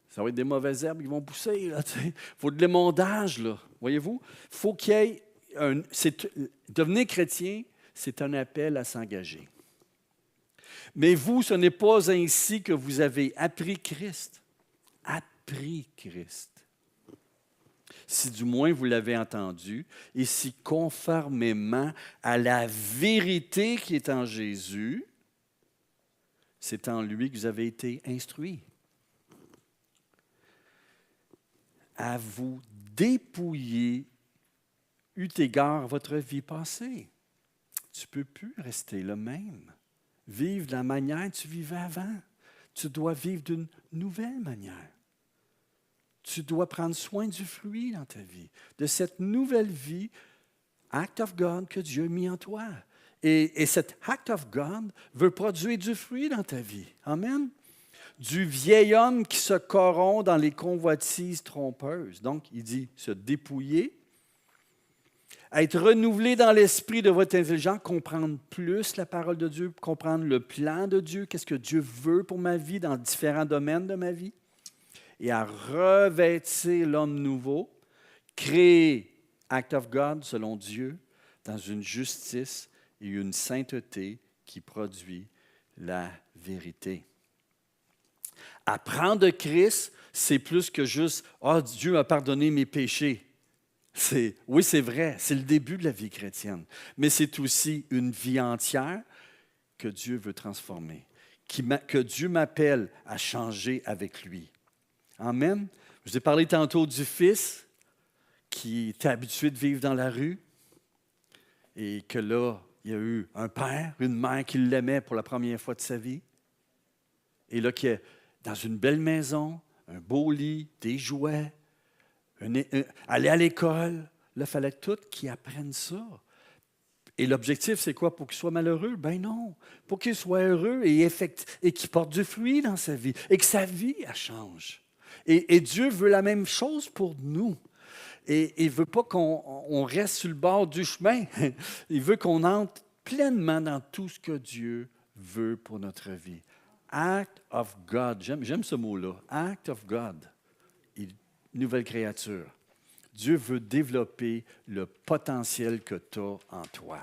Ça va être des mauvaises herbes qui vont pousser. Il faut de l'émondage, là. Voyez-vous? Il faut qu'il y ait devenir chrétien, c'est un appel à s'engager. Mais vous, ce n'est pas ainsi que vous avez appris Christ. Appris Christ. Si du moins vous l'avez entendu, et si conformément à la vérité qui est en Jésus, c'est en lui que vous avez été instruits. À vous dépouiller eu égard à votre vie passée. Tu ne peux plus rester le même. Vivre de la manière que tu vivais avant. Tu dois vivre d'une nouvelle manière. Tu dois prendre soin du fruit dans ta vie, de cette nouvelle vie, act of God, que Dieu a mis en toi. Et cet act of God veut produire du fruit dans ta vie. Amen. Du vieil homme qui se corrompt dans les convoitises trompeuses. Donc, il dit se dépouiller, être renouvelé dans l'esprit de votre intelligence, comprendre plus la parole de Dieu, comprendre le plan de Dieu, qu'est-ce que Dieu veut pour ma vie dans différents domaines de ma vie, et à revêtir l'homme nouveau, créé, act of God, selon Dieu, dans une justice et une sainteté qui produit la vérité. Apprendre de Christ, c'est plus que juste « Ah, Dieu a pardonné mes péchés ». Oui, c'est vrai, c'est le début de la vie chrétienne, mais c'est aussi une vie entière que Dieu veut transformer, que Dieu m'appelle à changer avec lui. Amen. Je vous ai parlé tantôt du fils qui était habitué de vivre dans la rue et que là, il y a eu un père, une mère qui l'aimait pour la première fois de sa vie et là, qui est dans une belle maison, un beau lit, des jouets, aller à l'école. Là, il fallait tout qu'ils apprennent ça. Et l'objectif, c'est quoi? Pour qu'il soit malheureux? Ben non. Pour qu'il soit heureux et qu'il porte du fruit dans sa vie. Et que sa vie, elle change. Et Dieu veut la même chose pour nous. Et il ne veut pas qu'on reste sur le bord du chemin. Il veut qu'on entre pleinement dans tout ce que Dieu veut pour notre vie. Act of God. J'aime ce mot-là. Act of God. Nouvelle créature. Dieu veut développer le potentiel que tu as en toi,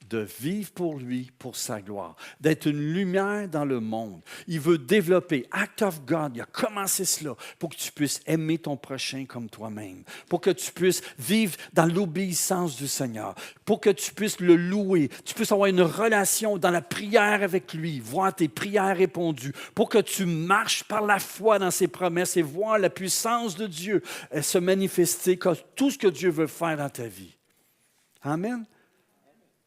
de vivre pour lui, pour sa gloire, d'être une lumière dans le monde. Il veut développer, act of God, il a commencé cela pour que tu puisses aimer ton prochain comme toi-même, pour que tu puisses vivre dans l'obéissance du Seigneur, pour que tu puisses le louer, tu puisses avoir une relation dans la prière avec lui, voir tes prières répondues, pour que tu marches par la foi dans ses promesses et voir la puissance de Dieu se manifester comme tout ce que Dieu veut faire dans ta vie. Amen.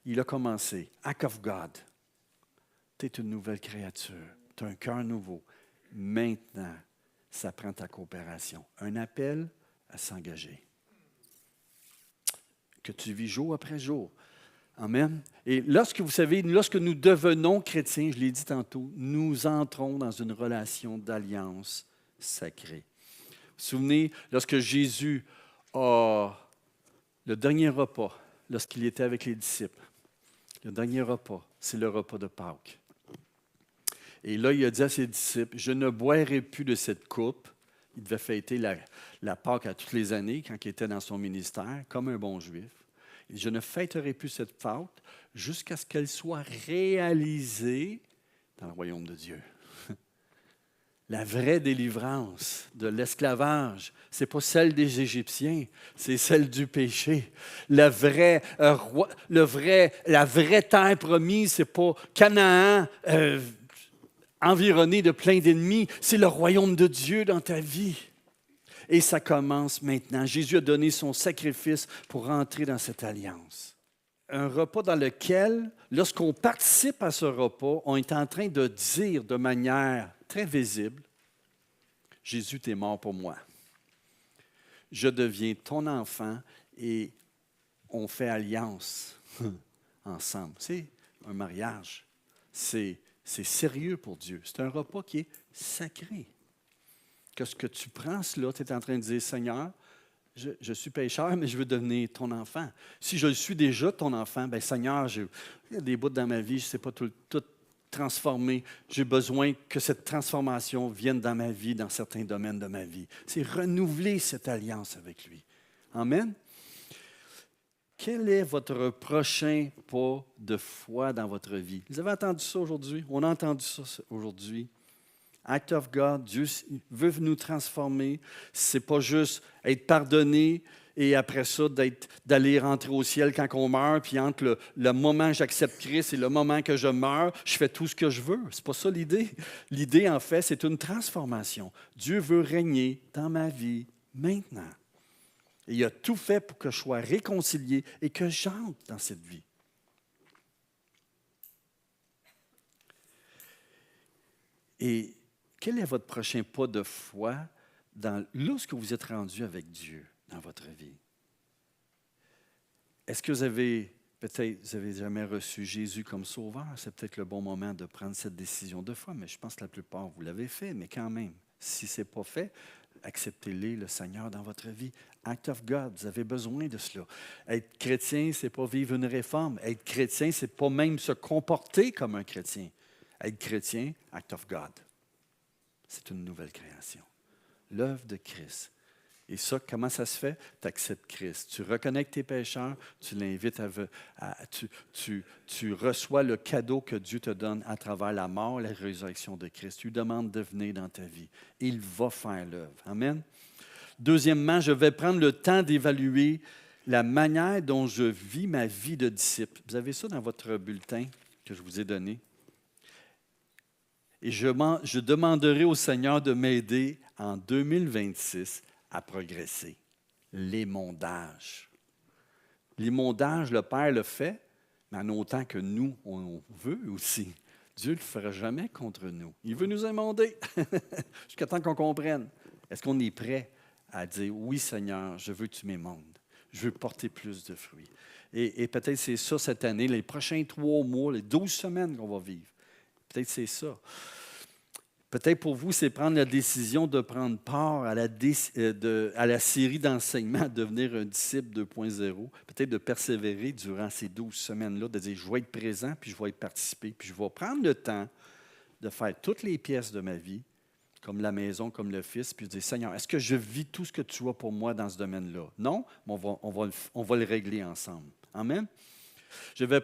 Il a commencé. Act of God. Tu es une nouvelle créature. Tu as un cœur nouveau. Maintenant, ça prend ta coopération. Un appel à s'engager. Que tu vis jour après jour. Amen. Et lorsque nous devenons chrétiens, je l'ai dit tantôt, nous entrons dans une relation d'alliance sacrée. Vous vous souvenez, lorsque Jésus a le dernier repas, lorsqu'il était avec les disciples, le dernier repas, c'est le repas de Pâques. Et là, il a dit à ses disciples, « Je ne boirai plus de cette coupe. » Il devait fêter la Pâques à toutes les années quand il était dans son ministère, comme un bon juif. « Je ne fêterai plus cette fête jusqu'à ce qu'elle soit réalisée dans le royaume de Dieu. » La vraie délivrance de l'esclavage, ce n'est pas celle des Égyptiens, c'est celle du péché. La vraie terre promise, ce n'est pas Canaan environné de plein d'ennemis, c'est le royaume de Dieu dans ta vie. Et ça commence maintenant. Jésus a donné son sacrifice pour entrer dans cette alliance. Un repas dans lequel, lorsqu'on participe à ce repas, on est en train de dire de manière très visible, « Jésus, tu es mort pour moi. Je deviens ton enfant et on fait alliance ensemble. » C'est un mariage. C'est sérieux pour Dieu. C'est un repas qui est sacré. Que ce que tu prends, là, tu es en train de dire, « Seigneur, je suis pécheur, mais je veux devenir ton enfant. Si je suis déjà ton enfant, bien Seigneur, il y a des bouts dans ma vie, je ne sais pas tout transformer. J'ai besoin que cette transformation vienne dans ma vie, dans certains domaines de ma vie. » C'est renouveler cette alliance avec lui. Amen. Quel est votre prochain pas de foi dans votre vie? Vous avez entendu ça aujourd'hui? On a entendu ça aujourd'hui. Act of God, Dieu veut nous transformer. Ce n'est pas juste être pardonné et après ça, d'aller rentrer au ciel quand on meurt, puis entre le moment où j'accepte Christ et le moment que je meurs, je fais tout ce que je veux. Ce n'est pas ça l'idée. L'idée, en fait, c'est une transformation. Dieu veut régner dans ma vie maintenant. Et il a tout fait pour que je sois réconcilié et que j'entre dans cette vie. Et quel est votre prochain pas de foi lorsque vous êtes rendu avec Dieu dans votre vie? Est-ce que vous avez jamais reçu Jésus comme sauveur? C'est peut-être le bon moment de prendre cette décision de foi, mais je pense que la plupart, vous l'avez fait, mais quand même, si ce n'est pas fait, acceptez-le, le Seigneur, dans votre vie. Act of God, vous avez besoin de cela. Être chrétien, ce n'est pas vivre une réforme. Être chrétien, ce n'est pas même se comporter comme un chrétien. Être chrétien, act of God. C'est une nouvelle création. L'œuvre de Christ. Et ça, comment ça se fait? Tu acceptes Christ. Tu reconnais tes pécheurs, tu l'invites tu reçois le cadeau que Dieu te donne à travers la mort et la résurrection de Christ. Tu lui demandes de venir dans ta vie. Il va faire l'œuvre. Amen. Deuxièmement, je vais prendre le temps d'évaluer la manière dont je vis ma vie de disciple. Vous avez ça dans votre bulletin que je vous ai donné. Et je demanderai au Seigneur de m'aider en 2026 à progresser. L'émondage. L'émondage, le Père le fait, mais en autant que nous, on veut aussi. Dieu ne le fera jamais contre nous. Il veut nous émonder jusqu'à temps qu'on comprenne. Est-ce qu'on est prêt à dire, oui Seigneur, je veux que tu m'émondes. Je veux porter plus de fruits. Et peut-être c'est ça cette année, les prochains 3 mois, les 12 semaines qu'on va vivre. Peut-être c'est ça. Peut-être pour vous, c'est prendre la décision de prendre part à la série d'enseignements, devenir un disciple 2.0. Peut-être de persévérer durant ces 12 semaines-là, de dire, je vais être présent, puis je vais y participer, puis je vais prendre le temps de faire toutes les pièces de ma vie, comme la maison, comme le fils, puis de dire, Seigneur, est-ce que je vis tout ce que tu as pour moi dans ce domaine-là? Non, mais on va le régler ensemble. Amen? Je vais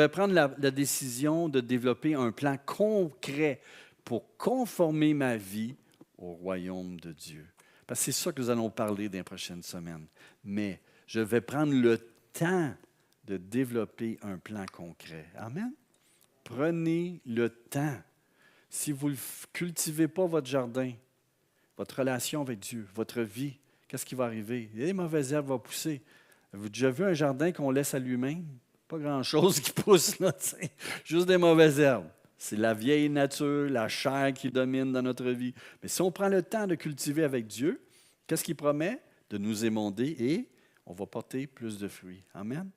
prendre la décision de développer un plan concret pour conformer ma vie au royaume de Dieu. Parce que c'est ça que nous allons parler dans les prochaines semaines. Mais je vais prendre le temps de développer un plan concret. Amen? Prenez le temps. Si vous ne cultivez pas votre jardin, votre relation avec Dieu, votre vie, qu'est-ce qui va arriver? Les mauvaises herbes vont pousser. Avez-vous déjà vu un jardin qu'on laisse à lui-même? Pas grand-chose qui pousse là, juste des mauvaises herbes. C'est la vieille nature, la chair qui domine dans notre vie. Mais si on prend le temps de cultiver avec Dieu, qu'est-ce qu'il promet? De nous émonder et on va porter plus de fruits. Amen.